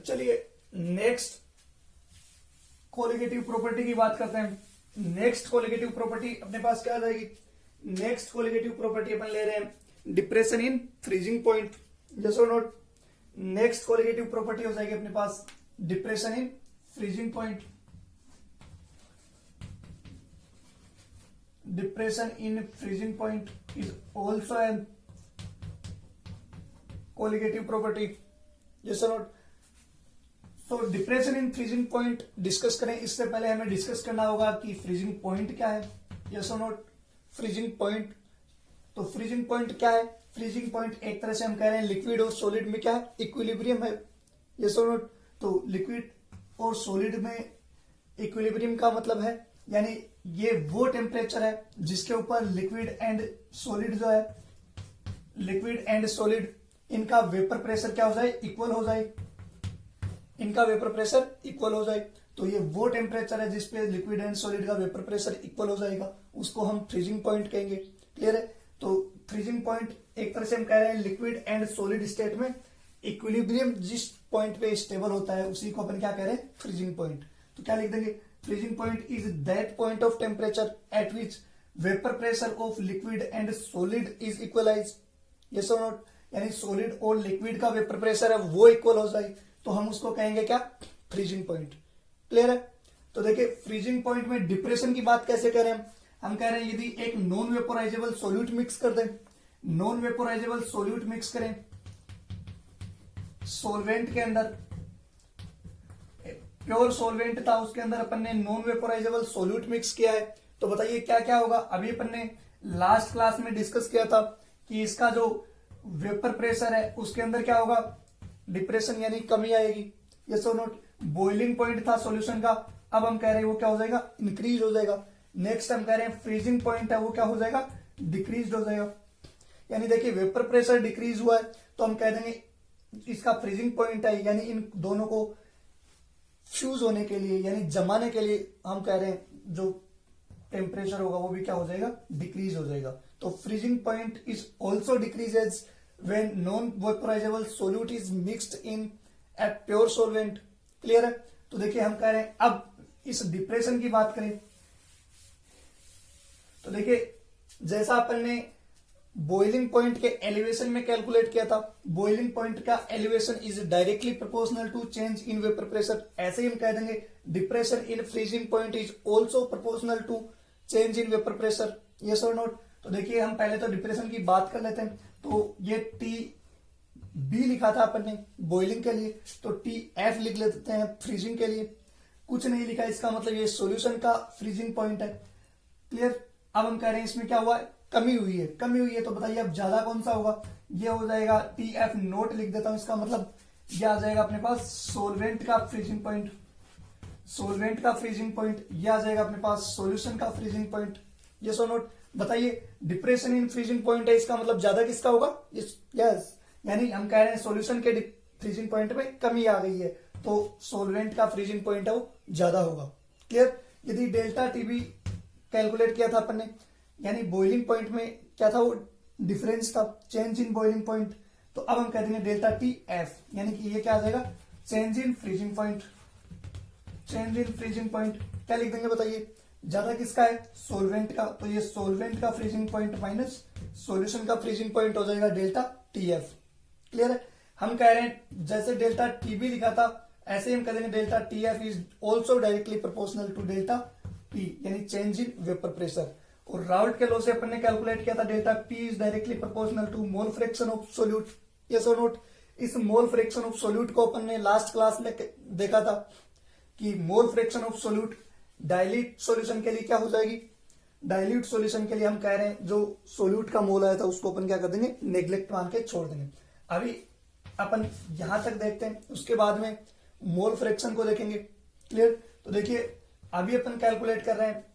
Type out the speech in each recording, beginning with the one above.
चलिए next colligative property की बात करते हैं। नेक्स्ट कोलिगेटिव प्रॉपर्टी अपने पास क्या आ जाएगी? नेक्स्ट कोलिगेटिव प्रॉपर्टी अपन ले रहे हैं depression in freezing point. Yes और नोट? नेक्स्ट कोलिगेटिव प्रॉपर्टी हो जाएगी अपने पास depression in freezing point. Depression in freezing point is also an colligative property. Yes और नोट? तो depression in freezing point discuss करें इससे पहले हमें डिस्कस करना होगा कि फ्रीजिंग पॉइंट क्या है। यस और नोट? फ्रीजिंग पॉइंट, तो फ्रीजिंग पॉइंट क्या है? फ्रीजिंग पॉइंट एक तरह से हम कह रहे हैं लिक्विड और सॉलिड में क्या है? इक्विलिब्रियम है। यस और नोट? तो लिक्विड और सॉलिड में इक्विलिब्रियम का मतलब है यानी ये वो टेम्परेचर है जिसके ऊपर लिक्विड एंड सॉलिड जो है, लिक्विड एंड सॉलिड इनका वेपर प्रेशर क्या हो जाए? इक्वल हो जाए। इनका वेपर प्रेशर इक्वल हो जाए तो ये वो टेम्परेचर है जिसपे लिक्विड एंड सॉलिड का वेपर प्रेशर इक्वल हो जाएगा, उसको हम फ्रीजिंग पॉइंट कहेंगे। क्लियर है? तो फ्रीजिंग पॉइंट एक तरह से हम कह रहे हैं लिक्विड एंड सॉलिड स्टेट में इक्विलिब्रियम जिस पॉइंट पे स्टेबल होता है उसी को अपन क्या कह रहे हैं? Freezing point. तो क्या लिख देंगे? Freezing point is that point of temperature at which vapour pressure of liquid and solid is equalise. Yes और नोट? यानी सॉलिड और लिक्विड का वेपर प्रेशर है वो इक्वल हो जाए तो हम उसको कहेंगे क्या? Freezing point. क्लियर है? तो देखिए फ्रीजिंग पॉइंट में डिप्रेशन की बात कैसे करें हम कह रहे हैं यदि एक नॉन वेपोराइजेबल सोल्यूट मिक्स कर दें, नॉन वेपोराइजेबल सोल्यूट मिक्स करें सॉल्वेंट के अंदर, प्योर सॉल्वेंट था उसके अंदर अपन ने नॉन वेपोराइजेबल सोल्यूट मिक्स किया है, तो बताइए क्या क्या होगा? अभी अपन ने लास्ट क्लास में डिस्कस किया था कि इसका जो वेपर प्रेशर है उसके अंदर क्या होगा? डिप्रेशन यानी कमी आएगी। यस और नोट? बॉइलिंग पॉइंट था सॉल्यूशन का, अब हम कह रहे हैं वो क्या हो जाएगा? इंक्रीज हो जाएगा। नेक्स्ट हम कह रहे हैं फ्रीजिंग पॉइंट है वो क्या हो जाएगा? डिक्रीज हो जाएगा। यानी देखिए वेपर प्रेशर डिक्रीज हुआ है तो हम कह देंगे इसका फ्रीजिंग पॉइंट है, यानी इन दोनों को फ्यूज होने के लिए यानी जमाने के लिए हम कह रहे हैं जो टेम्परेचर होगा वो भी क्या हो जाएगा? डिक्रीज हो जाएगा। तो freezing point is also decreases when non-vaporizable solute is mixed in a pure solvent। Clear है? तो देखिए हम कह रहे हैं अब इस डिप्रेशन की बात करें तो देखिए जैसा अपन ने बॉइलिंग पॉइंट के एलिवेशन में कैलकुलेट किया था, बॉइलिंग पॉइंट का elevation is directly proportional to change in vapour pressure, ऐसे ही हम कह देंगे depression in freezing point is also proportional to change in vapour pressure. Yes और नोट? तो देखिए हम पहले तो डिप्रेशन की बात कर लेते हैं। तो ये टी बी लिखा था अपन ने बॉइलिंग के लिए, तो टी एफ लिख लेते हैं फ्रीजिंग के लिए, कुछ नहीं लिखा, इसका मतलब ये सॉल्यूशन का फ्रीजिंग पॉइंट है। क्लियर? अब हम कह रहे हैं इसमें क्या हुआ है? कमी हुई है। कमी हुई है तो बताइए अब ज्यादा कौन सा होगा? ये हो जाएगा टी एफ नोट लिख देता हूं, इसका मतलब ये आ जाएगा अपने पास सोलवेंट का फ्रीजिंग पॉइंट, सोलवेंट का फ्रीजिंग पॉइंट, ये आ जाएगा अपने पास सॉल्यूशन का फ्रीजिंग पॉइंट। यस और नोट? बताइए डिप्रेशन इन फ्रीजिंग पॉइंट है, इसका मतलब ज्यादा किसका होगा? यस, यानी हम कह रहे हैं सॉल्यूशन के फ्रीजिंग पॉइंट में कमी आ गई है तो सॉल्वेंट का फ्रीजिंग पॉइंट है वो ज्यादा होगा। क्लियर? यदि डेल्टा टीबी कैलकुलेट किया था अपन ने, यानी बॉइलिंग पॉइंट में क्या था? वो डिफरेंस था, चेंज इन बॉइलिंग पॉइंट, तो अब हम कह देंगे डेल्टा टी एफ, यानी कि ये क्या आ जाएगा? Change in freezing point. Change in freezing point क्या लिख देंगे बताइए? ज्यादा किसका है? सॉल्वेंट का, तो ये सॉल्वेंट का फ्रीजिंग पॉइंट माइनस सॉल्यूशन का फ्रीजिंग पॉइंट हो जाएगा डेल्टा टी एफ। क्लियर है? हम कह रहे हैं जैसे डेल्टा टीबी लिखा था ऐसे ही हम कह देंगे delta T F is also directly proportional to delta P, यानी चेंज इन वेपर प्रेशर। और राउल्ट के लॉ से अपन ने कैलकुलेट किया था delta P is directly proportional to mole fraction of solute. Yes और नोट? इस मोल फ्रैक्शन ऑफ सोल्यूट को अपन ने लास्ट क्लास में देखा था कि मोल fraction of solute dilute solution के लिए क्या हो जाएगी? डाइल्यूट सॉल्यूशन के लिए हम कह रहे हैं जो सोल्यूट का मोल आया था उसको अपन क्या कर देंगे? नेग्लेक्ट मान के छोड़ देंगे। अभी अपन यहां तक देखते हैं, उसके बाद में मोल फ्रैक्शन को देखेंगे। क्लियर? तो देखिए अभी अपन कैलकुलेट कर रहे हैं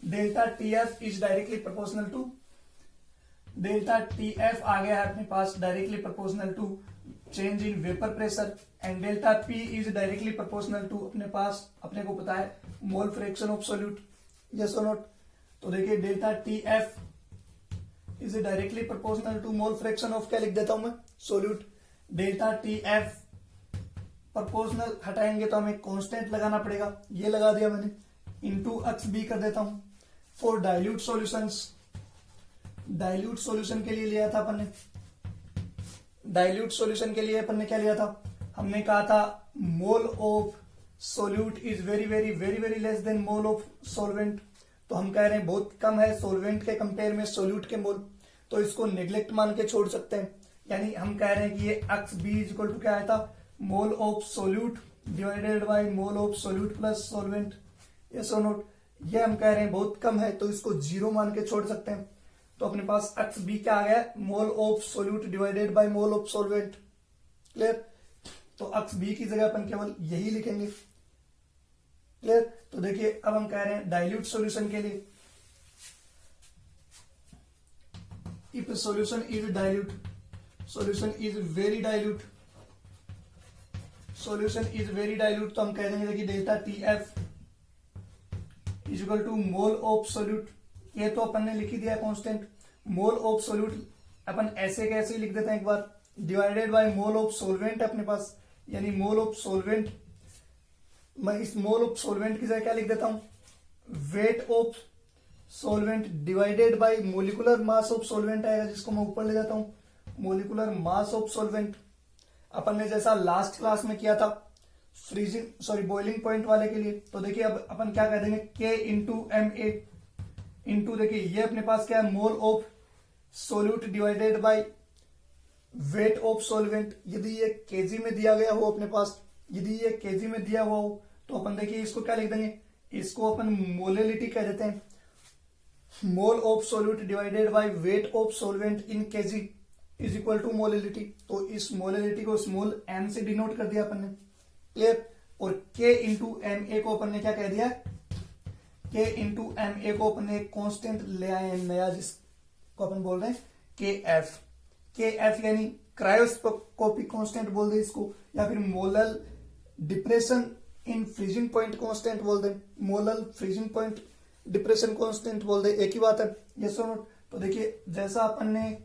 delta T F is directly proportional to, delta T F आ गया है अपने पास directly proportional to change in vapour pressure and delta P is directly proportional to अपने को पता है mole fraction of solute. Yes और नोट? तो देखिए delta T F is directly proportional to mole fraction of, क्या लिख देता हूं मैं, solute. Delta T F proportional हटाएंगे तो हमें कांस्टेंट लगाना पड़ेगा, ये लगा दिया मैंने, इनटू एक्स बी कर देता हूं। For dilute solutions, dilute solution के लिए लिया था अपन ने, डाइल्यूट सॉल्यूशन के लिए अपन ने क्या लिया था, हमने कहा था mole of solute is very very very very less than mole of solvent. तो हम कह रहे हैं बहुत कम है सॉल्वेंट के कंपेयर में सोल्यूट के मोल, तो इसको नेग्लेक्ट मान के छोड़ सकते हैं। यानी हम कह रहे हैं कि ये X B is equal to क्या आया था, mole of solute divided by mole of solute plus solvent, yes और नोट। ये हम कह रहे हैं बहुत कम है तो इसको जीरो मान के छोड़ सकते हैं। तो अपने पास एक्स बी क्या आ गया, मोल of solute divided by mole of solvent, clear. तो एक्स बी की जगह अपन केवल यही लिखेंगे, क्लियर। तो देखिए अब हम कह रहे हैं डाइल्यूट सॉल्यूशन के लिए, if solution is dilute, solution is very dilute, solution is very dilute, तो हम कह देंगे देखिए delta T F is equal to mole of solute, ये तो अपन ने लिख ही दिया कांस्टेंट, मोल ऑफ सोल्यूट अपन ऐसे कैसे लिख देते हैं एक बार, divided by mole of solvent अपने पास, यानी मोल ऑफ सोल्वेंट, मैं इस मोल ऑफ सोल्वेंट की जगह क्या लिख देता हूं, wait of सोल्वेंट divided by molecular mass of सोल्वेंट आएगा, जिसको मैं ऊपर ले जाता हूं, मोलिकुलर मास ऑफ सोल्वेंट। अपन ने जैसा लास्ट क्लास में किया था बॉइलिंग पॉइंट वाले के लिए, तो देखिए अब अपन क्या कह देंगे, के इंटू एम ए इंटू, देखिए ये अपने पास क्या है, मोल of solute divided by weight of सोल्वेंट। यदि ये केजी में दिया गया हो अपने पास, यदि ये केजी में दिया हुआ हो तो अपन देखिए इसको क्या लिख देंगे, इसको अपन मोलेलिटी कह देते हैं, mole of solute divided by weight of solvent in KG is equal to molality. तो इस मोलेलिटी को स्मॉल एम से डिनोट कर दिया अपन ने, क्लियर। और के इंटू एम ए को अपन ने क्या कह दिया, के इंटू एम ए को अपन ने एक कॉन्स्टेंट ले आए हैं नया, जिसको अपन बोल रहे हैं के एफ, के एफ यानी क्रायोस्कोपिक कांस्टेंट बोल दे इसको, या फिर molal depression in freezing point constant बोल दे, molal freezing point depression constant बोल दे, एक ही बात है, यस और नोट। तो देखिए जैसा अपन ने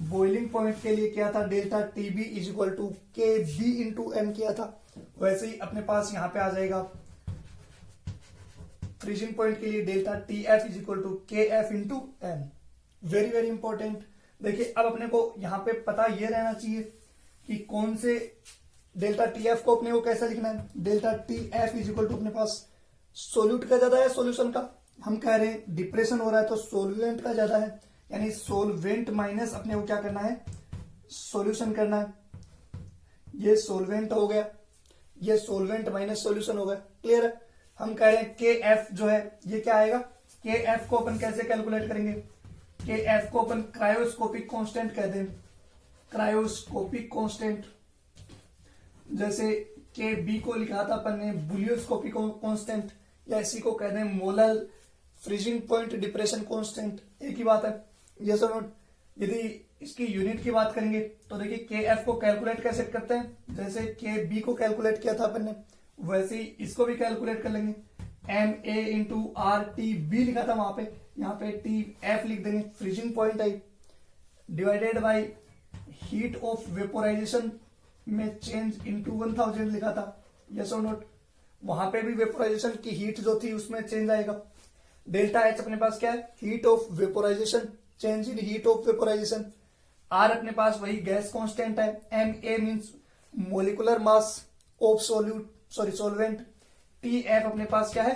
बॉइलिंग पॉइंट के लिए किया था delta T B is equal to K B into M किया था, वैसे ही अपने पास यहां पे आ जाएगा फ्रीजिंग पॉइंट के लिए delta T F is equal to K F into M. Very very important. देखिए अब अपने को यहां पे पता ये रहना चाहिए कि कौन से डेल्टा टी एफ को अपने को कैसे लिखना है, delta T F is equal to अपने पास सोल्यूट का ज्यादा है सोल्यूशन का, हम कह रहे हैं डिप्रेशन हो रहा है तो सोल्वेंट का ज्यादा है, यानी सोल्वेंट माइनस अपने को क्या करना है, सॉल्यूशन करना है। ये सोल्वेंट हो गया, ये सोल्वेंट माइनस सॉल्यूशन हो गया, क्लियर है। हम कह रहे हैं के एफ जो है ये क्या आएगा, के एफ को अपन कैसे कैलकुलेट करेंगे, के एफ को अपन क्रायोस्कोपिक कांस्टेंट कह दें, क्रायोस्कोपिक कांस्टेंट। जैसे के बी को लिखा था अपन ने बुलियोस्कोपिक कांस्टेंट, या इसी को कह दें molal freezing point depression constant, एक ही बात है, यस और नोट। यदि इसकी यूनिट की बात करेंगे तो देखिए के एफ को कैलकुलेट कैसे करते हैं, जैसे के बी को कैलकुलेट किया था अपन ने वैसे ही इसको भी कैलकुलेट कर लेंगे, M A into R T B लिखा था वहां पे, यहाँ पे टी एफ लिख देंगे, freezing point I, divided by heat of vaporisation में चेंज इंटू 1000 लिखा था, यस और नोट। वहां पे भी वेपोराइजेशन की हीट जो थी उसमें चेंज आएगा। डेल्टा एच अपने पास क्या है, heat of vaporisation, change in heat of vaporisation. R अपने पास वही गैस कांस्टेंट है, M A means molecular mass of solvent, T F अपने पास क्या है,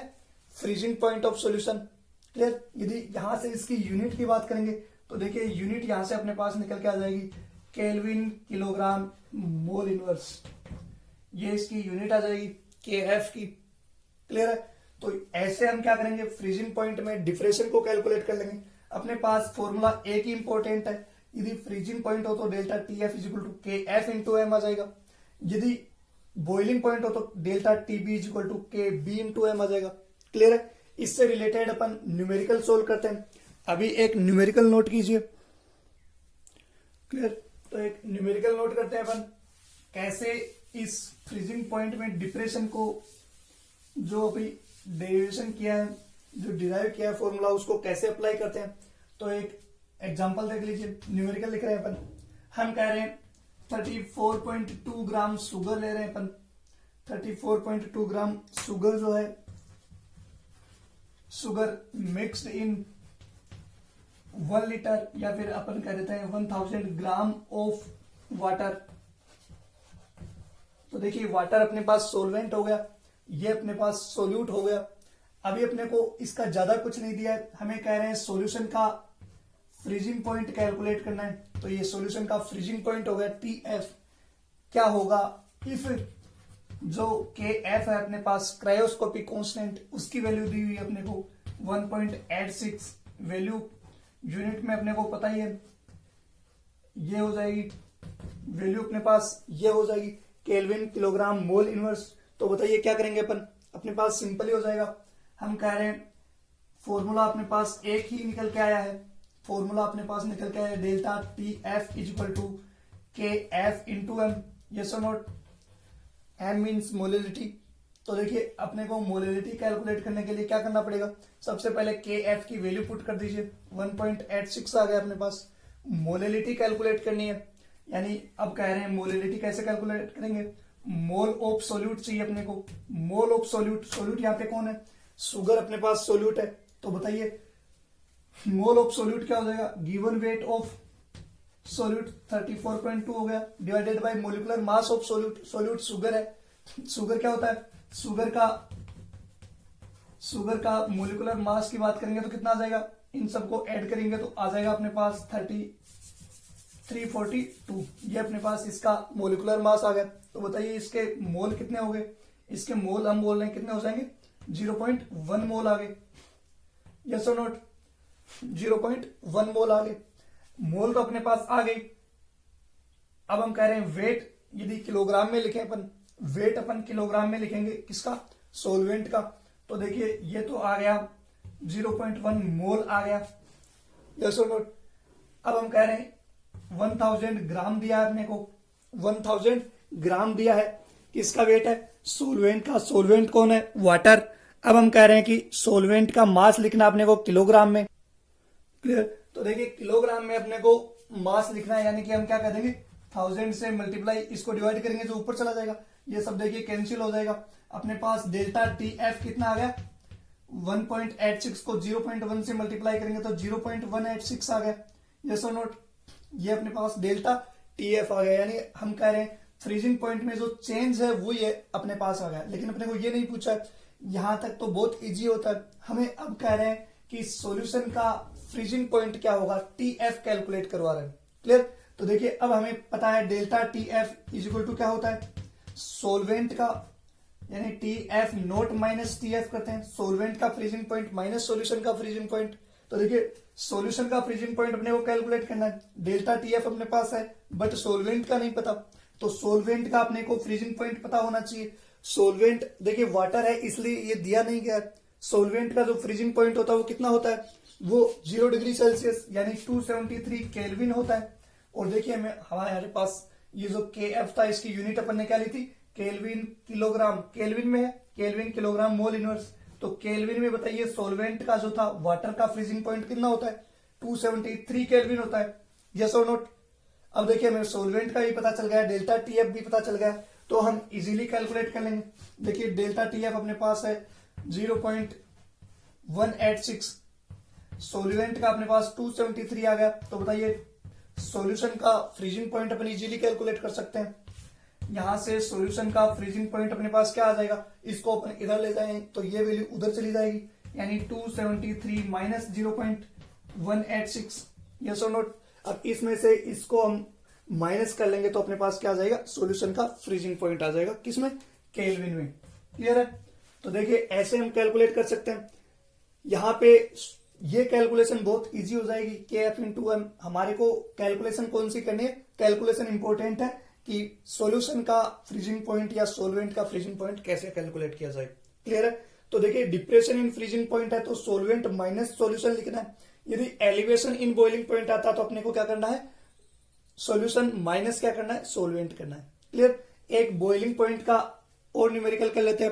freezing point of solution, clear. यदि यहां से इसकी यूनिट की बात करेंगे तो देखिए यूनिट यहां से अपने पास निकल के आ जाएगी, केल्विन किलोग्राम मोल इनवर्स, ये इसकी यूनिट आ जाएगी के एफ की, क्लियर है। तो ऐसे हम क्या करेंगे, फ्रीजिंग पॉइंट में डिप्रेशन को कैलकुलेट कर लेंगे। अपने पास फॉर्मूला एक ही इंपॉर्टेंट है, यदि फ्रीजिंग पॉइंट हो तो delta T F is equal to K F into M आ जाएगा, यदि बॉइलिंग पॉइंट हो तो delta T B is equal to K B into M आ जाएगा, क्लियर है। इससे रिलेटेड अपन न्यूमेरिकल सोल्व करते हैं। अभी एक न्यूमेरिकल नोट कीजिए, क्लियर। तो एक न्यूमेरिकल नोट करते हैं अपन, कैसे इस फ्रीजिंग पॉइंट में डिप्रेशन को जो अभी डेरिवेशन किया है, जो डिराइव किया है फॉर्मूला, उसको कैसे अप्लाई करते हैं। तो एक एग्जांपल देख लीजिए, न्यूमेरिकल लिख रहे हैं अपन, हम कह रहे हैं 34.2 ग्राम शुगर ले रहे हैं अपन, 34.2 ग्राम शुगर जो है, शुगर मिक्स्ड इन 1 लीटर, या फिर अपन कह देते हैं 1000 ग्राम ऑफ वाटर। तो देखिए वाटर अपने पास सोलवेंट हो गया, ये अपने पास सोल्यूट हो गया। अभी अपने को इसका ज्यादा कुछ नहीं दिया है, हमें कह रहे हैं सॉल्यूशन का फ्रीजिंग पॉइंट कैलकुलेट करना है। तो ये सॉल्यूशन का फ्रीजिंग पॉइंट हो गया TF। क्या होगा इफ जो KF है अपने पास क्रायोस्कोपिक कांस्टेंट, उसकी वैल्यू दी हुई है अपने को 1.86, वैल्यू यूनिट में अपने को पता ही है, ये हो जाएगी वैल्यू अपने पास, ये हो जाएगी केल्विन किलोग्राम मोल इनवर्स। तो बताइए क्या करेंगे अपन, अपने पास सिंपल ही हो जाएगा। हम कह रहे हैं फॉर्मूला अपने पास एक ही निकल के आया है, फॉर्मूला अपने पास निकल के आया है delta TF equal to KF into M, yes और नॉट। M means molality. तो देखिए अपने को मोलिलिटी कैलकुलेट करने के लिए क्या करना पड़ेगा, सबसे पहले KF की वैल्यू पुट कर दीजिए, 1.86 आ गया अपने पास। मोलिलिटी कैलकुलेट करनी है, यानी अब कह रहे हैं मोलिलिटी कैसे कैलकुलेट करेंगे, मोल ऑफ सोल्यूट चाहिए अपने को, मोल ऑफ सोल्यूट। सोल्यूट यहाँ पे कौन है, शुगर अपने पास सोल्यूट है। तो बताइए मोल ऑफ सोल्यूट क्या हो जाएगा, गिवन वेट ऑफ सोल्यूट 34.2 हो गया, divided by molecular mass of solute. Solute sugar है, शुगर क्या होता है, शुगर का मोलिकुलर मास की बात करेंगे तो कितना आ जाएगा, इन सबको ऐड करेंगे तो आ जाएगा अपने पास 342, ये अपने पास इसका मोलिकुलर मास आ गया। तो बताइए इसके मोल कितने हो गए, इसके मोल हम बोल रहे हैं कितने हो जाएंगे, 0.1 मोल आ गए, यस और नॉट, 0.1 मोल आ गए। मोल तो अपने पास आ गई। अब हम कह रहे हैं वेट, यदि किलोग्राम में लिखें अपन, वेट अपन किलोग्राम में लिखेंगे किसका, सोलवेंट का। तो देखिए ये तो आ गया 0.1 मोल आ गया, यस और नॉट। अब हम कह रहे हैं 1000 ग्राम दिया है अपने को, 1000 ग्राम दिया है, किसका वेट है, सोलवेंट का। सोलवेंट कौन है, वाटर। अब हम कह रहे हैं कि सोलवेंट का मास लिखना अपने को किलोग्राम में, क्लियर। तो देखिए किलोग्राम में अपने को मास लिखना है, यानी कि हम क्या कर देंगे 1000 से मल्टीप्लाई, इसको डिवाइड करेंगे जो ऊपर चला जाएगा, ये सब देखिए कैंसिल हो जाएगा। अपने पास डेल्टा TF कितना आ गया, 1.86 को 0.1 से मल्टीप्लाई करेंगे तो 0.186 आ गया, यस और नॉट। ये अपने पास डेल्टा TF आ गया, यानी हम कह रहे हैं फ्रीजिंग पॉइंट में जो चेंज है वो ये अपने पास आ गया। लेकिन अपने को ये नहीं पूछा है, यहां तक तो बहुत इजी होता है। हमें अब कह रहे हैं कि सॉल्यूशन का फ्रीजिंग पॉइंट क्या होगा, TF कैलकुलेट करवा रहे हैं, क्लियर। तो देखिए अब हमें पता है डेल्टा TF इक्वल टू क्या होता है, सोलवेंट का, यानी TF नोट माइनस TF करते हैं, सोलवेंट का फ्रीजिंग पॉइंट माइनस सॉल्यूशन का फ्रीजिंग पॉइंट। तो देखिए सॉल्यूशन का फ्रीजिंग पॉइंट अपने को कैलकुलेट करना है, डेल्टा TF अपने पास है बट सोलवेंट का नहीं पता, तो सोलवेंट का अपने को फ्रीजिंग पॉइंट पता होना चाहिए। सोलवेंट देखिए वाटर है इसलिए ये दिया नहीं गया, सोलवेंट का जो फ्रीजिंग पॉइंट होता है वो कितना होता है, वो 0 डिग्री सेल्सियस यानी 273 केल्विन होता है। और देखिए हमारे पास ये जो KF था इसकी यूनिट अपन ने क्या ली थी, केल्विन किलोग्राम, केल्विन में है, केल्विन किलोग्राम मोल इनवर्स। तो केल्विन में बताइए सोलवेंट का जो था वाटर का फ्रीजिंग पॉइंट कितना होता है, 273 केल्विन होता है, यस और नॉट। अब देखिए हमें सोलवेंट का भी पता चल गया, डेल्टा TF भी पता चल गया, तो हम इजीली कैलकुलेट कर लेंगे। देखिए डेल्टा TF अपने पास है 0.186, सोल्यूएंट का अपने पास 273 आ गया। तो बताइए सॉल्यूशन का फ्रीजिंग पॉइंट अपन इजीली कैलकुलेट कर सकते हैं। यहां से सॉल्यूशन का फ्रीजिंग पॉइंट अपने पास क्या आ जाएगा, इसको अपन इधर ले जाएंगे तो ये वैल्यू उधर चली जाएगी, यानी 273 माइनस 0.186, यस और नॉट। अब इसमें से इसको हम माइनस कर लेंगे तो अपने पास क्या आ जाएगा, सॉल्यूशन का फ्रीजिंग पॉइंट आ जाएगा, किसमें, केल्विन में, क्लियर है। तो देखिए ऐसे हम कैलकुलेट कर सकते हैं। यहां पे ये कैलकुलेशन बहुत इजी हो जाएगी, KF इंटू एम। हमारे को कैलकुलेशन कौन सी करनी है, कैलकुलेशन इंपॉर्टेंट है कि सॉल्यूशन का फ्रीजिंग पॉइंट या सोलवेंट का फ्रीजिंग पॉइंट कैसे कैलकुलेट किया जाए, क्लियर है। तो देखिए डिप्रेशन इन फ्रीजिंग पॉइंट है तो सोलवेंट माइनस सॉल्यूशन लिखना है। यदि एलिवेशन इन बॉइलिंग पॉइंट आता तो अपने को क्या करना है, सॉल्यूशन माइनस क्या करना है, सोलवेंट करना है, क्लियर। एक बॉइलिंग पॉइंट का और न्यूमेरिकल कर लेते हैं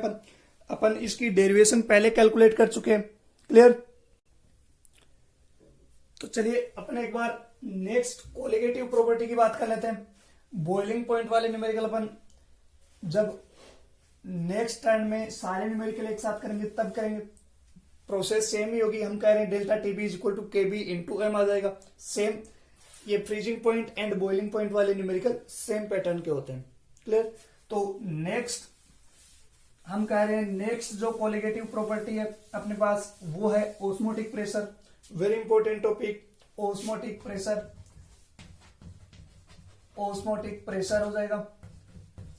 अपन इसकी डेरिवेशन पहले कैलकुलेट कर चुके हैं, क्लियर। तो चलिए अपने एक बार नेक्स्ट कोलिगेटिव प्रॉपर्टी की बात कर लेते हैं। बॉइलिंग पॉइंट वाले न्यूमेरिकल अपन जब नेक्स्ट टर्न में सारे न्यूमेरिकल एक साथ करेंगे तब करेंगे। प्रोसेस सेम ही होगी। हम कह रहे हैं delta TB is equal to K B into M आ जाएगा। सेम ये freezing point and boiling point वाले न्यूमेरिकल सेम पैटर्न के होते हैं। क्लियर। तो नेक्स्ट हम कह रहे हैं नेक्स्ट जो कोलिगेटिव प्रॉपर्टी है अपने पास वो है osmotic pressure. Very important topic osmotic pressure. Osmotic pressure हो जाएगा।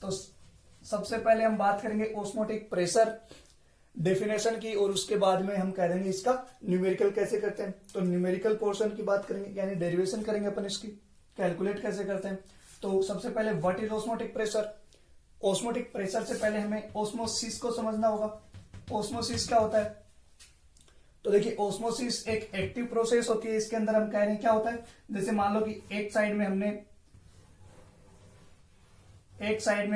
तो सबसे पहले हम बात करेंगे ओस्मोटिक प्रेशर डेफिनेशन की और उसके बाद में हम कह देंगे इसका न्यूमेरिकल कैसे करते हैं। तो न्यूमेरिकल पोर्शन की बात करेंगे यानी डेरिवेशन करेंगे अपन इसकी, कैलकुलेट कैसे करते हैं। तो सबसे पहले what is osmotic pressure. Osmotic pressure से पहले हमें ओस्मोसिस को समझना होगा। ओस्मोसिस क्या होता है। तो देखिए ओस्मोसिस एक एक्टिव प्रोसेस होती है। इसके अंदर हम कह रहे हैं क्या होता है, जैसे मान लो कि एक साइड में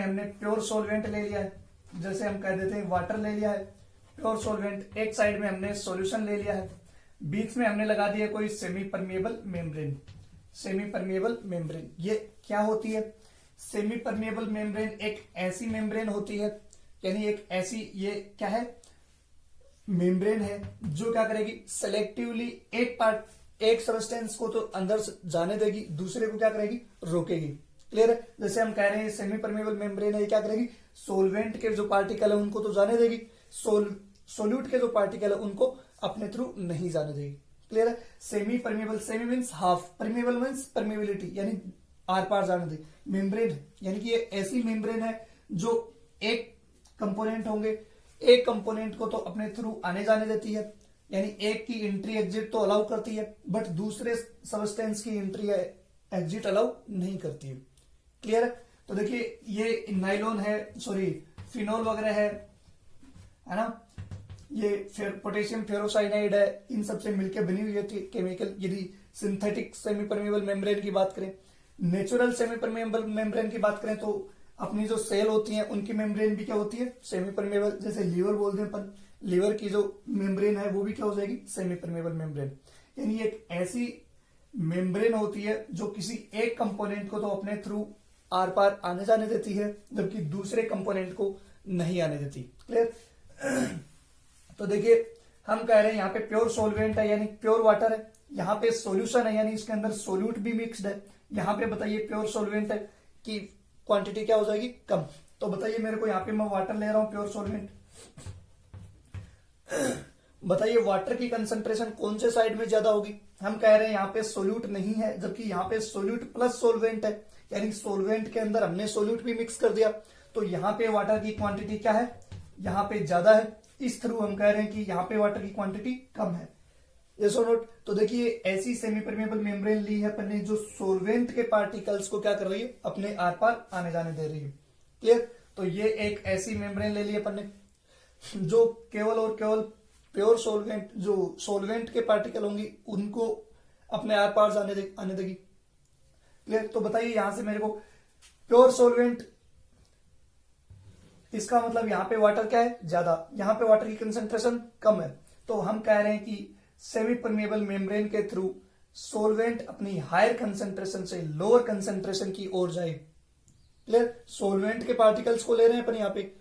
हमने प्योर सॉल्वेंट ले लिया है, जैसे हम कह देते हैं वाटर ले लिया है प्योर सॉल्वेंट। एक साइड में हमने सॉल्यूशन ले लिया है, बीच में हमने लगा दिया कोई semi permeable membrane. Semi permeable membrane ये क्या होती है। सेमी परमिएबल मेम्ब्रेन एक ऐसी मेम्ब्रेन होती है, यानी एक ऐसी ये क्या है मेम्ब्रेन है जो क्या करेगी सेलेक्टिवली एक सब्सटेंस को तो अंदर जाने देगी, दूसरे को क्या करेगी रोकेगी। क्लियर है। जैसे हम कह रहे हैं सेमी परमिएबल मेम्ब्रेन है, ये क्या करेगी सोलवेंट के जो पार्टिकल है उनको तो जाने देगी, सोल्यूट के जो पार्टिकल है उनको अपने थ्रू नहीं जाने देगी। क्लियर है। Semi permeable, semi means half, permeable means permeability यानी आर पार जाने दे। मेम्ब्रेन यानी कि ये ऐसी मेम्ब्रेन है जो एक कंपोनेंट होंगे, एक कंपोनेंट को तो अपने थ्रू आने जाने देती है, यानी एक की एंट्री एग्जिट तो अलाउ करती है बट दूसरे सबस्टेंस की एंट्री एग्जिट अलाउ नहीं करती है। क्लियर है। तो देखिए ये नाइलॉन है, सॉरी फिनोल वगैरह है ना, ये पोटेशियम फेरोसाइनाइड है, इन सबसे मिलकर बनी हुई है केमिकल। यदि सिंथेटिक सेमी परमिएबल मेम्ब्रेन की बात करें, नेचुरल सेमी परमिएबल मेम्ब्रेन की बात करें तो अपनी जो सेल होती हैं उनकी मेम्ब्रेन भी क्या होती है सेमी परमिएबल। जैसे लीवर बोलते हैं अपन, लीवर की जो मेम्ब्रेन है वो भी क्या हो जाएगी सेमी परमिएबल मेम्ब्रेन। यानी एक ऐसी मेम्ब्रेन होती है जो किसी एक कंपोनेंट को तो अपने थ्रू आर पार आने जाने देती है जबकि दूसरे कंपोनेंट को नहीं आने देती। क्लियर। तो देखिए हम कह रहे हैं यहाँ पे प्योर सॉल्वेंट है यानी प्योर वाटर है, यहाँ पे सॉल्यूशन है यानी इसके अंदर सोल्यूट भी मिक्स्ड है। यहाँ पे बताइए प्योर सॉल्वेंट है कि क्वांटिटी क्या हो जाएगी कम। तो बताइए मेरे को, यहाँ पे मैं वाटर ले रहा हूं प्योर सॉल्वेंट, बताइए वाटर की कंसंट्रेशन कौन से साइड में ज्यादा होगी। हम कह रहे हैं यहाँ पे सोल्यूट नहीं है जबकि यहाँ पे सोल्यूट प्लस सोल्वेंट है, यानी सोल्वेंट के अंदर हमने सोल्यूट भी मिक्स कर दिया तो यहाँ पे वाटर की क्वांटिटी क्या है यहाँ पे ज्यादा है। इस थ्रू हम कह रहे हैं कि यहाँ पे वाटर की क्वांटिटी कम है। यस और नोट। तो देखिए ऐसी सेमी परमिएबल मेम्ब्रेन ली है अपन ने जो सोल्वेंट के पार्टिकल्स को क्या कर रही है अपने आर पार आने जाने दे रही है। क्लियर। तो ये एक ऐसी मेम्ब्रेन ले ली अपन ने जो केवल और केवल प्योर सॉल्वेंट, जो सॉल्वेंट के पार्टिकल होंगी उनको अपने आर पार आने देगी। क्लियर। तो बताइए यहां से मेरे को प्योर सॉल्वेंट, इसका मतलब यहां पे वाटर क्या है ज्यादा, यहां पे वाटर की कंसंट्रेशन कम है। तो हम कह रहे हैं कि सेमी परमिएबल मेम्ब्रेन के थ्रू सोल्वेंट अपनी हायर कंसंट्रेशन से लोअर कंसंट्रेशन की ओर जाए। क्लियर। सोल्वेंट के पार्टिकल्स को ले रहे हैं अपन, यहाँ पे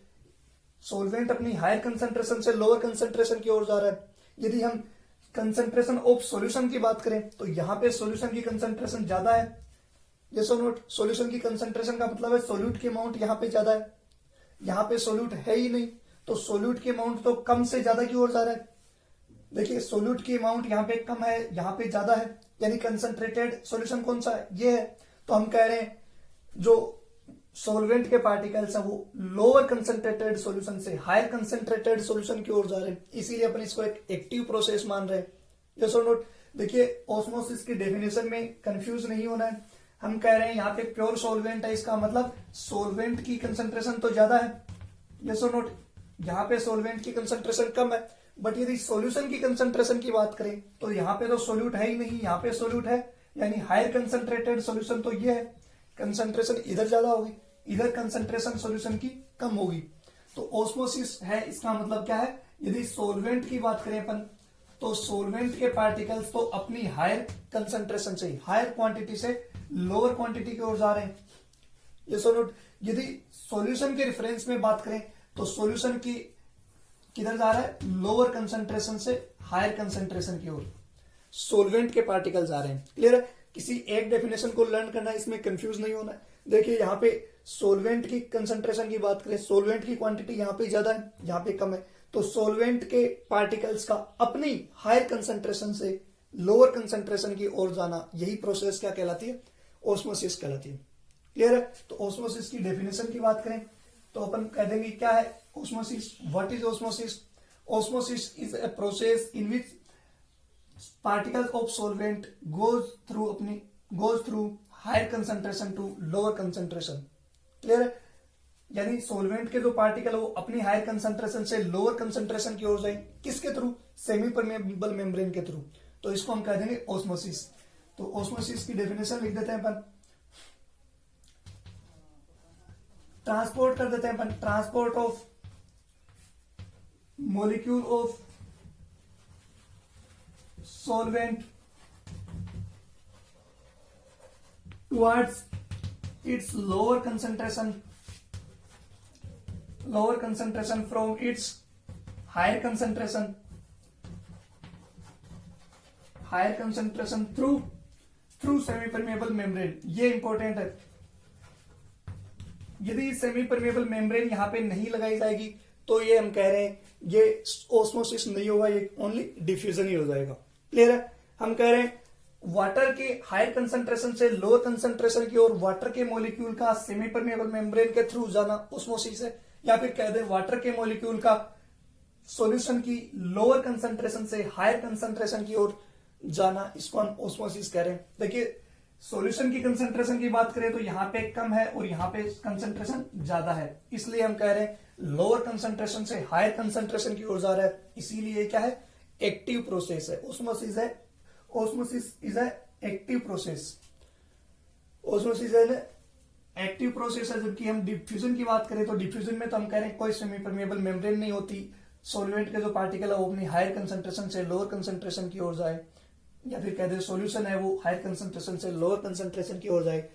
सोल्वेंट अपनी हायर कंसंट्रेशन से लोअर कंसंट्रेशन की ओर जा रहा है। यदि हम कंसंट्रेशन ऑफ सॉल्यूशन की बात करें तो यहाँ पे सॉल्यूशन की कंसंट्रेशन ज्यादा है। यस और नोट। सॉल्यूशन की कंसंट्रेशन का मतलब है सोल्यूट की अमाउंट यहाँ पे ज्यादा है, यहाँ पे सोल्यूट है ही नहीं तो सोल्यूट की अमाउंट तो कम से ज्यादा की ओर जा रहा है। देखिए सोल्यूट की अमाउंट यहाँ पे कम है, यहाँ पे ज्यादा है, यानी कंसंट्रेटेड सॉल्यूशन कौन सा है ये है। तो हम कह रहे हैं जो सॉल्वेंट के पार्टिकल्स है वो लोअर कंसंट्रेटेड सॉल्यूशन से हायर कंसंट्रेटेड सॉल्यूशन की ओर जा रहे हैं, इसीलिए अपन इसको एक एक्टिव प्रोसेस मान रहे हैं। यस और नोट। देखिए ऑस्मोसिस की डेफिनेशन में कंफ्यूज नहीं होना है। हम कह रहे हैं यहाँ पे प्योर सॉल्वेंट है, इसका मतलब सॉल्वेंट की कंसंट्रेशन तो ज्यादा है। यस और नोट। यहाँ पे सॉल्वेंट की कंसंट्रेशन कम है बट यदि सॉल्यूशन की कंसंट्रेशन की बात करें तो यहाँ पे तो सोल्यूट है ही नहीं, यहाँ पे सोल्यूट है, यानी हायर कंसंट्रेटेड सॉल्यूशन तो ये है, कंसंट्रेशन इधर ज्यादा होगी, इधर कंसंट्रेशन सॉल्यूशन की कम होगी। तो ऑस्मोसिस है इसका मतलब क्या है, यदि सॉल्वेंट की बात करें अपन तो सोलवेंट के पार्टिकल्स तो अपनी हायर कंसंट्रेशन से, हायर क्वांटिटी से लोअर क्वांटिटी की ओर जा रहे हैं। ये सो नोट, यदि सॉल्यूशन के रेफरेंस में बात करें तो सॉल्यूशन की किधर जा रहा है, लोअर कंसंट्रेशन से हायर कंसंट्रेशन की ओर सोलवेंट के पार्टिकल जा रहे हैं। क्लियर है? किसी एक डेफिनेशन को लर्न करना है, इसमें कंफ्यूज नहीं होना है। देखिए यहाँ पे सोलवेंट की कंसंट्रेशन की बात करें, सोलवेंट की क्वांटिटी यहाँ पे ज्यादा है, यहाँ पे कम है, तो सोलवेंट के पार्टिकल्स का अपनी हायर कंसंट्रेशन से लोअर कंसंट्रेशन की ओर जाना, यही प्रोसेस क्या कहलाती है, ऑस्मोसिस कहलाती है। क्लियर है? तो ऑस्मोसिस की डेफिनेशन की बात करें तो अपन कह देंगे क्या है osmosis. What is osmosis? Osmosis is a process in which particles of solvent goes through higher concentration to lower concentration। Clear है? यानी सोलवेंट के जो पार्टिकल है वो अपनी हायर कंसंट्रेशन से लोअर कंसंट्रेशन की ओर जाए, किसके थ्रू, सेमी परमेबल मेम्ब्रेन के थ्रू, तो इसको हम कह देंगे ऑस्मोसिस। तो ऑस्मोसिस की डेफिनेशन लिख देते हैं अपन, ट्रांसपोर्ट कर देते हैं अपन, transport of molecule of solvent towards its lower concentration from its higher concentration through semi permeable membrane। ये इंपॉर्टेंट है। यदि सेमी परमेबल मेम्ब्रेन यहां पे नहीं लगाई जाएगी तो ये हम कह रहे हैं ये ऑस्मोसिस नहीं होगा, ये ओनली डिफ्यूजन ही हो जाएगा। क्लियर है? हम कह रहे हैं वाटर के हायर कंसंट्रेशन से लोअर कंसंट्रेशन की ओर वाटर के मॉलिक्यूल का सेमी परमेबल मेम्ब्रेन के थ्रू जाना ऑस्मोसिस है, या फिर कह दें वाटर के मॉलिक्यूल का सॉल्यूशन की लोअर कंसंट्रेशन से हायर कंसंट्रेशन की ओर जाना, इसको हम ऑस्मोसिस कह रहे हैं। देखिए सॉल्यूशन की कंसंट्रेशन की बात करें तो यहाँ पे कम है और यहाँ पे कंसंट्रेशन ज्यादा है, इसलिए हम कह रहे हैं लोअर कंसंट्रेशन से हायर कंसंट्रेशन की ओर जा रहा है, इसीलिए क्या है, एक्टिव प्रोसेस है। Osmosis is a active process, osmosis is active process है। जबकि हम डिफ्यूजन की बात करें तो डिफ्यूजन में तो हम कह रहे हैं कोई सेमी परमेबल मेम्ब्रेन नहीं होती, सॉल्वेंट के जो पार्टिकल है वो अपनी हायर कंसंट्रेशन से लोअर कंसंट्रेशन की ओर जाए, या फिर कहते हैं सॉल्यूशन है वो हायर कंसंट्रेशन से लोअर कंसंट्रेशन की ओर जाए,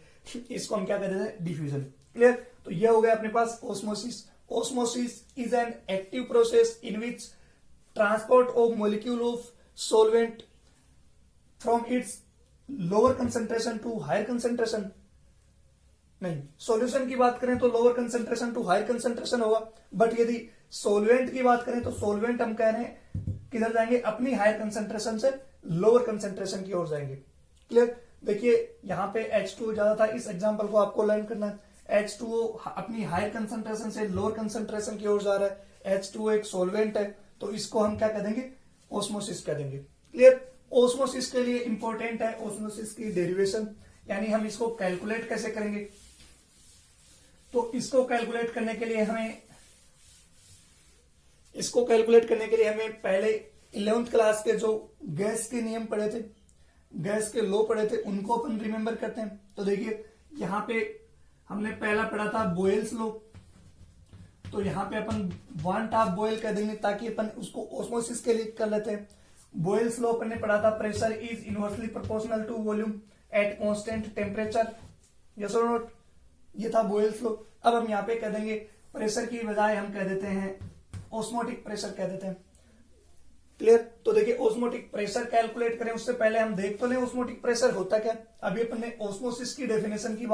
इसको हम क्या कहते हैं, डिफ्यूजन। क्लियर? तो यह हो गया अपने पास osmosis. Osmosis is an active process in which transport of molecule of solvent from its lower concentration to higher concentration, नहीं, सॉल्यूशन की बात करें तो lower concentration to higher concentration होगा, बट यदि सॉल्वेंट की बात करें तो सॉल्वेंट हम कह रहे हैं किधर जाएंगे, अपनी हायर कंसंट्रेशन से लोअर कंसंट्रेशन की ओर जाएंगे। क्लियर? देखिए यहाँ पे H2O ज्यादा था, इस एग्जांपल को आपको लर्न करना है। H2O अपनी हायर कंसंट्रेशन से लोअर कंसंट्रेशन की ओर जा रहा है, H2O एक सॉल्वेंट है, तो इसको हम क्या कह देंगे, ऑस्मोसिस कह देंगे। क्लियर? ऑस्मोसिस के लिए इंपॉर्टेंट है ऑस्मोसिस की डेरिवेशन, यानी हम इसको कैलकुलेट कैसे करेंगे। तो इसको कैलकुलेट करने के लिए हमें पहले 11th क्लास के जो गैस के नियम पढ़े थे, गैस के लॉ पढ़े थे, उनको अपन रिमेंबर करते हैं। तो देखिए यहां पे हमने पहला पढ़ा था बॉयल्स लॉ, तो यहाँ पे अपन 1/2 बॉयल कर देंगे ताकि अपन उसको ऑस्मोसिस के लिए कर लेते हैं। बॉयल्स लॉ अपन ने पढ़ा था, pressure is inversely proportional to volume at constant temperature, yes और नॉट, ये था बॉयल्स लॉ। अब हम यहाँ पे कह देंगे प्रेशर की बजाय हम कह देते हैं ऑस्मोटिक प्रेशर कह देते हैं। क्लियर? तो देखिए ऑस्मोटिक प्रेशर कैलकुलेट करें उससे पहले हम देख तो लें ऑस्मोटिक प्रेशर होता क्या। अभी अपन ने ऑस्मोसिस की डेफिनेशन की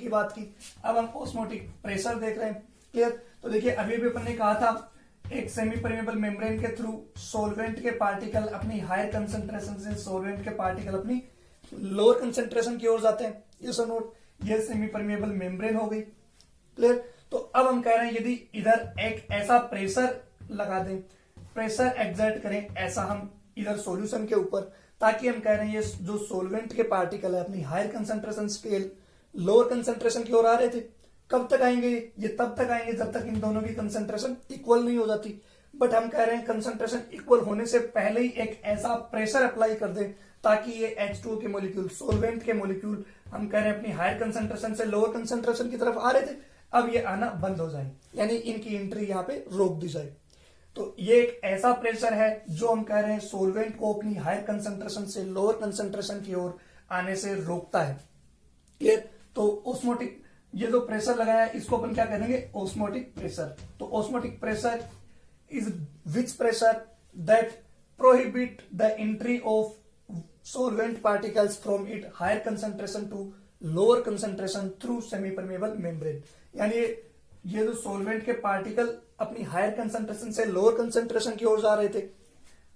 बात की, अब हम ऑस्मोटिक प्रेशर देख रहे हैं। क्लियर? तो देखिए अभी भी अपन ने कहा था एक सेमी परमेबल मेम्ब्रेन के थ्रू सॉल्वेंट के पार्टिकल अपनी हायर कंसंट्रेशन से सॉल्वेंट के पार्टिकल अपनी लोअर कंसंट्रेशन की ओर जाते हैं, ये सो नोट, ये सेमी परमेबल मेम्ब्रेन हो गई। क्लियर? तो अब हम कह रहे हैं यदि इधर एक ऐसा प्रेशर लगा दें, प्रेशर एक्सर्ट करें ऐसा हम इधर सॉल्यूशन के ऊपर, ताकि हम कह रहे हैं ये जो सॉल्वेंट के पार्टिकल है अपनी हायर कंसंट्रेशन स्केल लोअर कंसंट्रेशन की ओर आ रहे थे, कब तक आएंगे, ये तब तक आएंगे जब तक इन दोनों की कंसंट्रेशन इक्वल नहीं हो जाती। बट हम कह रहे हैं कंसंट्रेशन इक्वल होने से पहले ही एक ऐसा प्रेशर अप्लाई कर दे ताकि ये H2O के मॉलिक्यूल, सॉल्वेंट के मॉलिक्यूल, हम कह रहे हैं अपनी हायर कंसंट्रेशन से लोअर कंसंट्रेशन की तरफ आ रहे थे, अब ये आना बंद हो जाए, यानी इनकी एंट्री यहाँ पे रोक दी जाए। तो ये एक ऐसा प्रेशर है जो हम कह रहे हैं सोलवेंट को अपनी हायर कंसंट्रेशन से लोअर कंसंट्रेशन की ओर आने से रोकता है। क्लियर? तो ऑस्मोटिक, ये जो प्रेशर लगाया है इसको अपन क्या कह देंगे, ऑस्मोटिक प्रेशर। तो osmotic pressure is which pressure that prohibit the entry of solvent particles from its higher concentration to lower concentration through semi permeable membrane। यानी ये जो सोलवेंट के पार्टिकल अपनी हायर कंसंट्रेशन से लोअर कंसंट्रेशन की ओर जा रहे थे,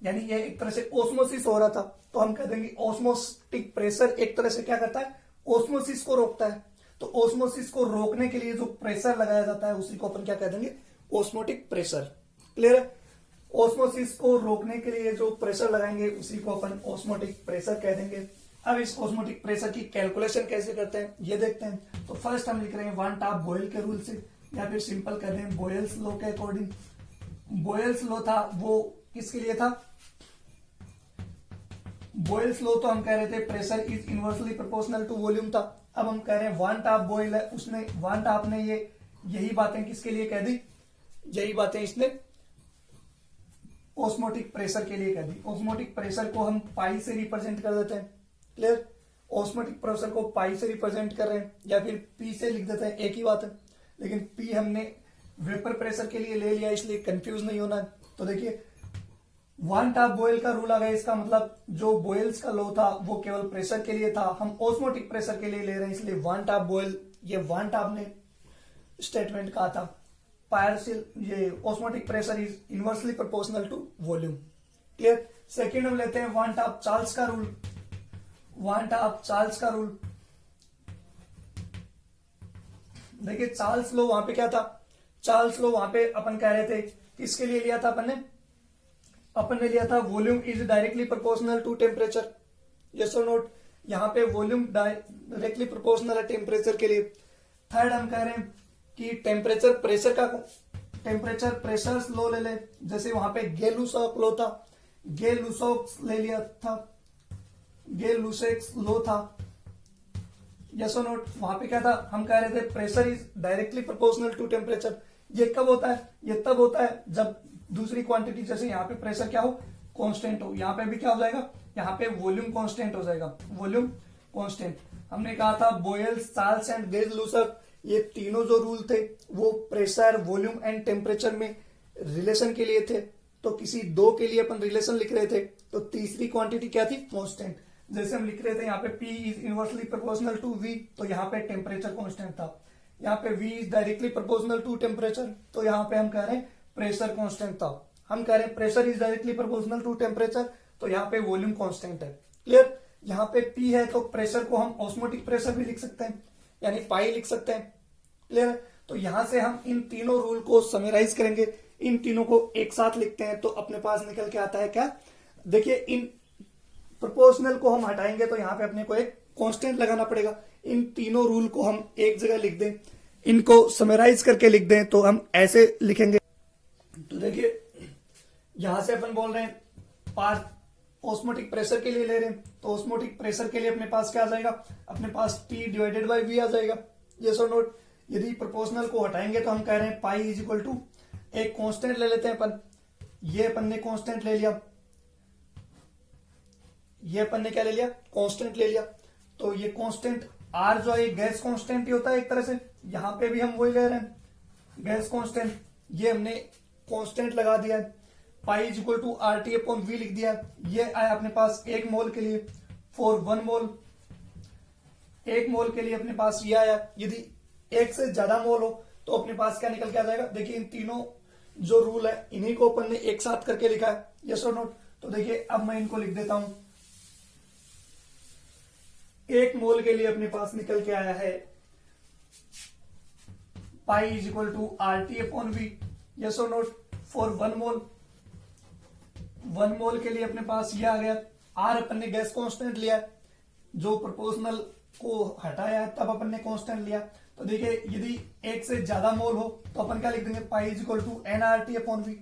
यानी ये एक तरह से ओस्मोसिस हो रहा था, तो हम कह देंगे ऑस्मोटिक प्रेशर एक तरह से क्या करता है, ओस्मोसिस को रोकता है। तो ओस्मोसिस को रोकने के लिए जो प्रेशर लगाया जाता है उसी को अपन क्या कह देंगे, ओस्मोटिक प्रेशर। क्लियर है? ऑस्मोसिस को रोकने के लिए जो प्रेशर लगाएंगे उसी को अपन ऑस्मोटिक प्रेशर कह देंगे। अब इस ऑस्मोटिक प्रेशर की कैलकुलेशन कैसे करते हैं ये देखते हैं। तो फर्स्ट हम लिख रहे हैं वन टाप बॉयल के रूल से, या फिर सिंपल कर रहे हैं बॉयल्स लॉ के अकॉर्डिंग। बॉयल्स लॉ था वो किसके लिए था, बॉयल्स लॉ तो हम कह रहे थे pressure is inversely proportional to volume था। अब हम कह रहे हैं वन टाप बॉयल है, उसने वन टाप ने ये यही बातें किसके लिए कह दी, यही बातें इसने ऑस्मोटिक प्रेशर के लिए कह दी। ऑस्मोटिक प्रेशर को हम पाई से रिप्रेजेंट कर देते हैं। क्लियर? ऑस्मोटिक प्रेशर को पाई से रिप्रेजेंट कर रहे हैं या फिर पी से लिख देते हैं, एक ही बात है, लेकिन पी हमने वेपर प्रेशर के लिए ले लिया इसलिए कंफ्यूज नहीं होना है। तो देखिए वन टाप बॉयल का रूल आ गया, इसका मतलब जो बॉयल्स का लॉ था वो केवल प्रेशर के लिए था, हम ऑस्मोटिक प्रेशर के लिए ले रहे हैं इसलिए वन टाप बॉयल, ये वन टाप ने स्टेटमेंट कहा था। पार्शियल ये osmotic pressure is inversely proportional to volume. Clear? Second हम लेते हैं वन टाप चार्ल्स का रूल। वन टाप चार्ल्स का रूल देखिए, चार्ल्स लो वहां पे क्या था, चार्ल्स लो वहां पे अपन कह रहे थे किसके लिए लिया था अपन ने लिया था volume is directly proportional to temperature. Yes और नोट? यहाँ पे वॉल्यूम डायरेक्टली प्रोपोर्शनल है टेम्परेचर के लिए। थर्ड हम कह रहे हैं कि टेम्परेचर प्रेशर का, टेम्परेचर प्रेशर लो ले ले, जैसे वहां पे गे लुसॉक लो था, गे लुसॉक ले लिया था, गे लुसेक्स लो था। यस और नोट? वहां पे क्या था, हम कह रहे थे pressure is directly proportional to temperature. ये कब होता है, ये तब होता है जब दूसरी क्वांटिटी, जैसे यहाँ पे प्रेशर क्या हो, कांस्टेंट हो, यहाँ पे भी क्या हो जाएगा, यहाँ पे वॉल्यूम कांस्टेंट हो जाएगा, वॉल्यूम कांस्टेंट। हमने कहा था बॉयल्स, चार्ल्स एंड गे लुसॉक, ये तीनों जो रूल थे वो प्रेशर, वॉल्यूम एंड टेम्परेचर में रिलेशन के लिए थे। तो किसी दो के लिए अपन रिलेशन लिख रहे थे, तो तीसरी क्वांटिटी क्या थी, कांस्टेंट। जैसे हम लिख रहे थे यहाँ पे P is inversely proportional to V, तो यहाँ पे टेम्परेचर कांस्टेंट था। यहाँ पे V is directly proportional to temperature, तो यहाँ पे हम कह रहे हैं प्रेशर कांस्टेंट था। हम कह रहे हैं pressure is directly proportional to temperature, तो यहाँ पे वॉल्यूम कांस्टेंट है। क्लियर? यहाँ पे P है तो प्रेशर को हम ऑस्मोटिक प्रेशर भी लिख सकते हैं, यानी पाई लिख सकते हैं। क्लियर? तो यहां से हम इन तीनों रूल को समराइज करेंगे, इन तीनों को एक साथ लिखते हैं तो अपने पास निकल के आता है क्या, देखिए इन प्रोपोर्शनल को हम हटाएंगे तो यहाँ पे अपने को एक कांस्टेंट लगाना पड़ेगा। इन तीनों रूल को हम एक जगह लिख दें, इनको समराइज करके लिख दें तो हम ऐसे लिखेंगे। तो देखिए यहां से अपन बोल रहे हैं पास ऑस्मोटिक प्रेशर के लिए ले रहे हैं, तो ऑस्मोटिक प्रेशर के लिए अपने पास क्या आ जाएगा, अपने पास T डिवाइडेड बाई V आ जाएगा। यस और नोट? यदि प्रोपोर्शनल को हटाएंगे तो हम कह रहे हैं पाई इज इक्वल टू, एक कांस्टेंट ले लेते हैं अपन, ये अपन ने कांस्टेंट ले लिया, ये अपन ने क्या ले लिया, कांस्टेंट ले लिया। तो ये कांस्टेंट R जो है गैस कांस्टेंट ही होता है एक तरह से, यहां पे भी हम वही ले रहे हैं गैस कांस्टेंट, ये हमने कांस्टेंट लगा दिया है। Pi is equal to RT upon V लिख दिया। ये आया अपने पास 1 मोल के लिए, फॉर 1 मोल, 1 मोल के लिए अपने पास ये आया। यदि 1 से ज्यादा मोल हो तो अपने पास क्या निकल के आ जाएगा, देखिए इन तीनों जो रूल है इन्हीं को अपन ने एक साथ करके लिखा है। यस और नोट? तो देखिए अब मैं इनको लिख देता हूं, 1 मोल के लिए अपने पास निकल के आया है pi is equal to RT upon V। Yes और नोट? फॉर 1 मोल, 1 मोल के लिए अपने पास ये आ गया। R अपन ने गैस कांस्टेंट लिया, जो प्रोपोर्शनल को हटाया तब अपन ने कांस्टेंट लिया। तो देखिए यदि 1 से ज्यादा मोल हो तो अपन क्या लिख देंगे, pi is equal to NRT upon V।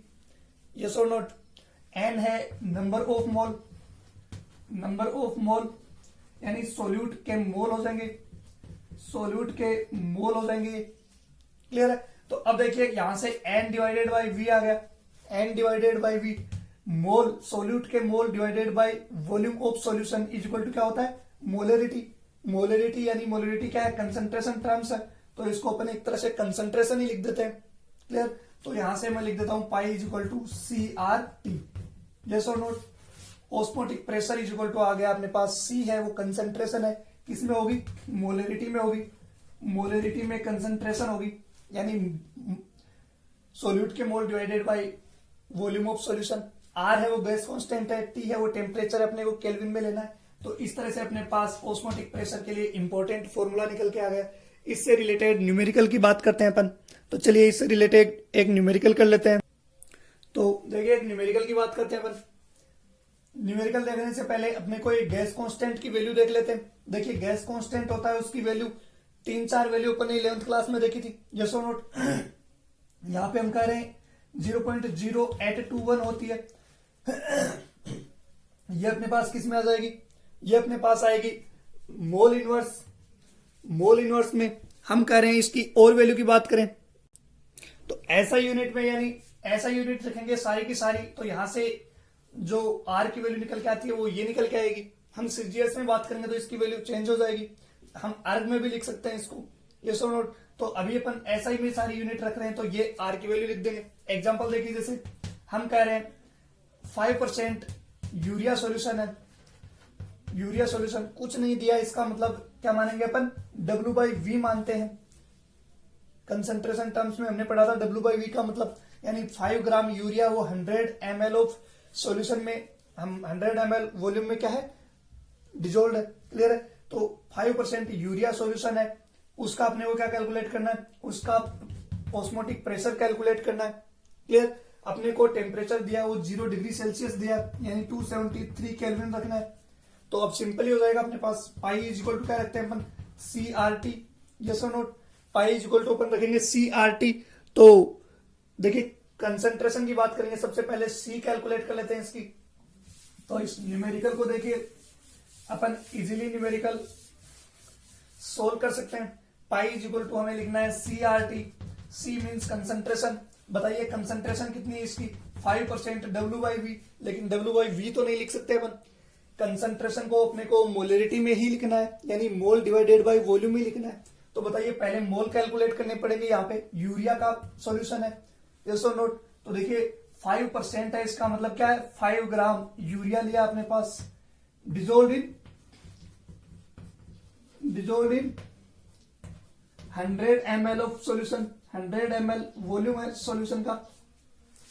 Yes और नोट? N है number of mole, number of mole यानी सोल्यूट के मोल हो जाएंगे, सोल्यूट के मोल हो जाएंगे। क्लियर है? तो अब देखिए यहां से N डिवाइडेड बाई V आ गया, N divided by V, mole solute के mole divided by volume of solution is equal to क्या होता है, मोलरिटी। मोलरिटी यानी मोलरिटी क्या है, कंसंट्रेशन टर्म्स है, तो इसको अपन एक तरह से कंसंट्रेशन ही लिख देते हैं। क्लियर, तो यहां से मैं लिख देता हूं pi is equal to CRT। Yes और note. Osmotic pressure is equal to आ गया अपने पास, C है वो कंसंट्रेशन है, किसमें होगी, मोलरिटी में होगी। मोलरिटी में कंसंट्रेशन होगी यानी सोल्यूट के mole divided by volume of solution. R है वो गैस कांस्टेंट है, T है वो टेम्परेचर, अपने को केल्विन में लेना है। तो इस तरह से अपने पास ऑस्मोटिक प्रेशर के लिए इंपॉर्टेंट फॉर्मूला निकल के आ गया। इससे रिलेटेड न्यूमेरिकल की बात करते हैं अपन। तो चलिए इससे रिलेटेड एक न्यूमेरिकल कर लेते हैं। तो देखिए एक न्यूमेरिकल की बात करते हैं अपन। न्यूमेरिकल देखने से पहले अपने को एक गैस कांस्टेंट की वैल्यू देख लेते हैं। देखिए गैस कांस्टेंट होता है, उसकी वैल्यू 3-4 वैल्यू अपन ने 11th क्लास में देखी थी। यस और नोट। यहाँ पे हम कह रहे हैं 0.0821 होती है। ये अपने पास किस में आ जाएगी, ये अपने पास आएगी मोल इनवर्स। मोल इनवर्स में हम कह रहे हैं इसकी और वैल्यू की बात करें तो ऐसा यूनिट में, यानी ऐसा यूनिट रखेंगे सारी की सारी, तो यहां से जो R की वैल्यू निकल के आती है वो ये निकल के आएगी। हम सीजीएस में बात करेंगे तो इसकी वैल्यू चेंज हो जाएगी। हम अर्ग में भी लिख सकते हैं इसको। ये सो नोट। तो अभी अपन ऐसा ही में सारी यूनिट रख रहे हैं तो ये R की वैल्यू लिख देंगे। एग्जांपल देखिए, जैसे हम कह रहे हैं 5% यूरिया सॉल्यूशन है। यूरिया सॉल्यूशन कुछ नहीं दिया, इसका मतलब क्या मानेंगे अपन, W/V मानते हैं। कंसंट्रेशन टर्म्स में हमने पढ़ा था W/V का मतलब, यानी 5 ग्राम यूरिया वो 100 ml ऑफ सॉल्यूशन में, हम 100 ml वॉल्यूम में क्या है, डिजोल्व है। क्लियर है। तो 5% यूरिया सॉल्यूशन है, उसका अपने को क्या कैलकुलेट करना है, उसका ऑस्मोटिक प्रेशर कैलकुलेट करना है। क्लियर। अपने को टेम्परेचर दिया वो 0 डिग्री सेल्सियस दिया, यानी 273 केल्विन रखना है। तो अब सिंपल ही हो जाएगा अपने पास। पाई इज इक्वल टू क्या रखते हैं अपन, CRT। यस और note. Pi is equal to अपन रखेंगे CRT। तो देखिए कंसंट्रेशन की बात करेंगे, सबसे पहले C कैलकुलेट कर लेते हैं इसकी। तो इस न्यूमेरिकल को देखिए अपन इजीली न्यूमेरिकल सोल्व कर सकते हैं। पाई इज इक्वल टू हमें लिखना है CRT। C means concentration. बताइए कंसंट्रेशन कितनी है इसकी, 5% W/V। लेकिन W/V तो नहीं लिख सकते अपन, कंसंट्रेशन को अपने को मोलरिटी में ही लिखना है, यानी मोल डिवाइडेड बाय वॉल्यूम ही लिखना है। तो बताइए पहले मोल कैलकुलेट करने पड़ेंगे। यहाँ पे यूरिया का सॉल्यूशन है। यस और नोट। तो देखिए 5% है, इसका मतलब क्या है, 5 ग्राम यूरिया लिया अपने पास, dissolve in 100 ml of solution. 100 ml volume है सॉल्यूशन का।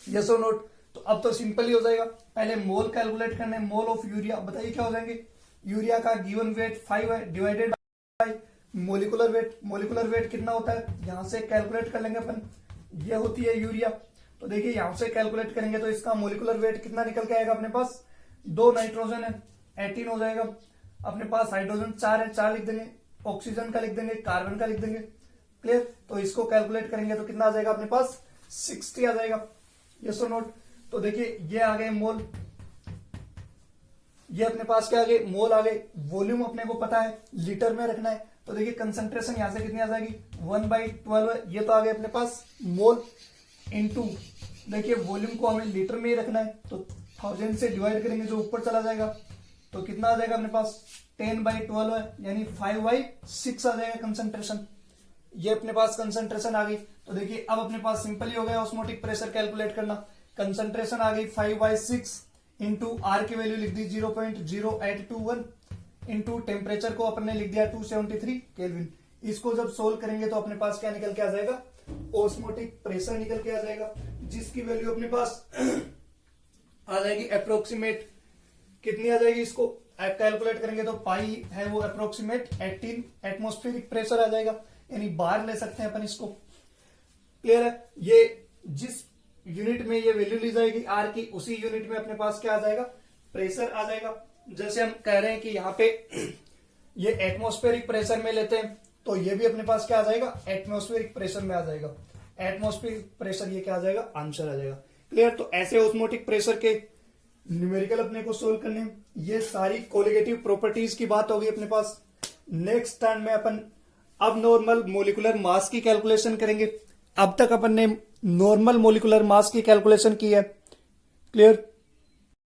यस और नोट। तो अब तो सिंपल ही हो जाएगा, पहले मोल कैलकुलेट करने, मोल ऑफ यूरिया। बताइए क्या हो जाएंगे, यूरिया का गिवन वेट 5 है, divided by molecular weight. Molecular weight कितना होता है, यहां से कैलकुलेट कर लेंगे अपन, ये होती है यूरिया। तो देखिए यहां से कैलकुलेट करेंगे तो इसका मोलिकुलर वेट कितना निकल के आएगा अपने पास, 2 नाइट्रोजन है 18 हो जाएगा। अपने पास हाइड्रोजन 4 है, 4 लिख देंगे, ऑक्सीजन का लिख देंगे, कार्बन का लिख देंगे। क्लियर। तो इसको कैलकुलेट करेंगे तो कितना आ जाएगा अपने पास, 60 आ जाएगा। यस और नोट। तो देखिए ये आ गए मोल, ये अपने पास क्या आ गए, मोल आ गए। वॉल्यूम अपने को पता है लीटर में रखना है। तो देखिए कंसंट्रेशन यहां से कितनी आ जाएगी, 1/12 है, ये तो आ गए अपने पास मोल इनटू, देखिए वॉल्यूम को हमें लीटर में ही रखना है, तो 1000 से डिवाइड करेंगे जो ऊपर चला जाएगा, तो कितना आ जाएगा अपने पास, 10/12 है, यानी 5/6 आ जाएगा कंसंट्रेशन। ये अपने पास कंसंट्रेशन आ गई। तो देखिए अब अपने पास सिंपल ही हो गया ऑस्मोटिक प्रेशर कैलकुलेट करना। कंसंट्रेशन आ गई 5/6 इंटू आर की वैल्यू लिख दी 0.0821 इंटू टेम्परेचर को अपन ने लिख दिया 273 केल्विन। इसको जब सोल्व करेंगे तो अपने पास क्या निकल के आ जाएगा, ऑस्मोटिक प्रेशर निकल के आ जाएगा, जिसकी वैल्यू अपने पास आ जाएगी अप्रोक्सीमेट, कितनी आ जाएगी, इसको कैलकुलेट करेंगे तो पाई है वो अप्रोक्सीमेट 18 एटमोस्फेरिक प्रेशर आ जाएगा, यानी बार ले सकते हैं अपन इसको। क्लियर है। ये जिस यूनिट में ये वैल्यू ली जाएगी आर की, उसी यूनिट में अपने पास क्या आ जाएगा, प्रेशर आ जाएगा। जैसे हम कह रहे हैं कि यहाँ पे ये एटमॉस्फेरिक प्रेशर में लेते हैं, तो ये भी अपने पास क्या आ जाएगा, एटमॉस्फेरिक प्रेशर में आ जाएगा। एटमॉस्फेरिक प्रेशर ये क्या आ जाएगा, आंसर आ जाएगा। क्लियर। तो ऐसे ऑस्मोटिक प्रेशर के न्यूमेरिकल अपने को सोल्व करने, ये सारी कोलिगेटिव प्रॉपर्टीज की बात होगी अपने पास। नेक्स्ट टर्न में अपन अब नॉर्मल मोलिकुलर मास की कैलकुलेशन करेंगे। अब तक अपन ने नॉर्मल मोलिकुलर मास की कैलकुलेशन की है। क्लियर।